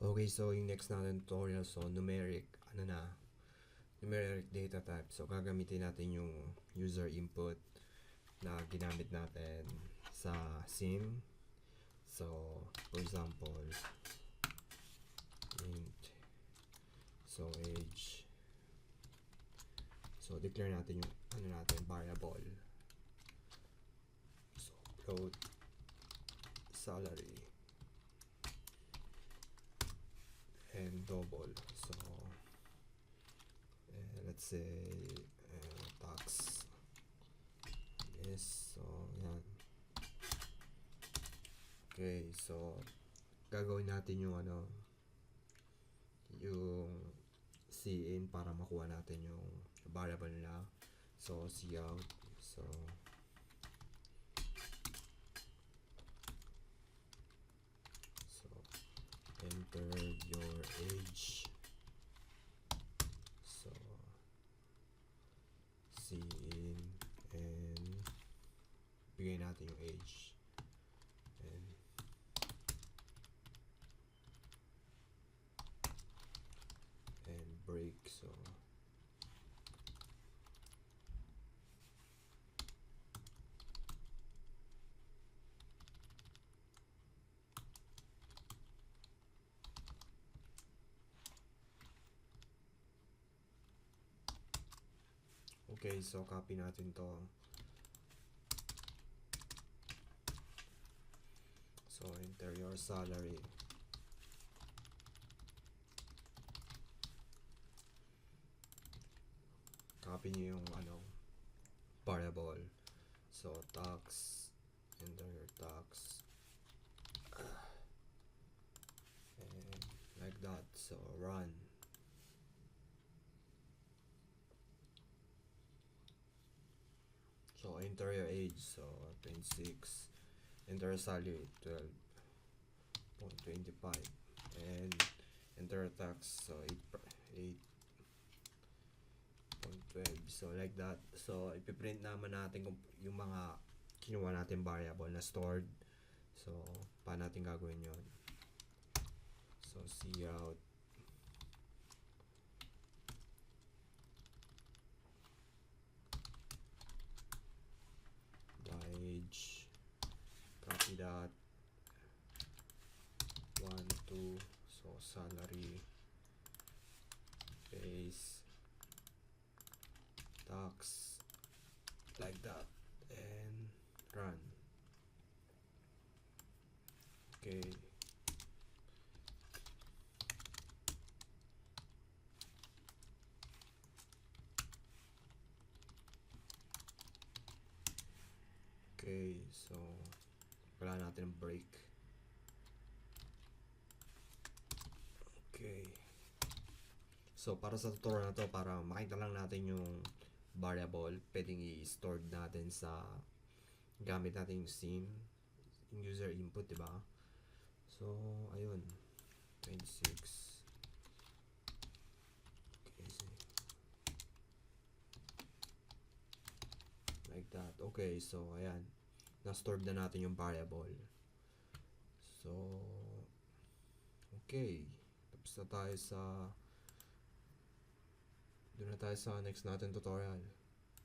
Okay, so yung next natin tutorial, so numeric data type. So gagamitin natin yung user input na ginamit natin sa sim. So for example, int, so age. So declare natin yung variable. So float salary and double. So let's say tax. Yes, so yan. Okay, so gagawin natin yung yung cin para makuha natin yung variable nila. So cout, so enter your age. So cin and bigay natin yung age and break. So okay, so copy natin to. So enter your salary. Copy nyo yung variable. So tax, enter your tax. And like that. So run. So enter your age. So 26. Enter salary 12.25 and enter tax. So 8.12. So like that. So ipiprint naman natin yung mga kinuha natin variable na stored. So paano natin gagawin yon? So cout age, copy that, 1, 2, so salary, base, tax, like that, and run. Okay. Okay, so wala natin ang break. Okay. So para sa tutorial na to, para makita lang natin yung variable, pwedeng i-store natin sa gamit natin yung sim, yung user input, diba? So ayun, 26. Okay, like that. Okay, so ayan, na-store na natin yung variable. So okay, tapos na tayo sa doon na tayo sa next natin tutorial.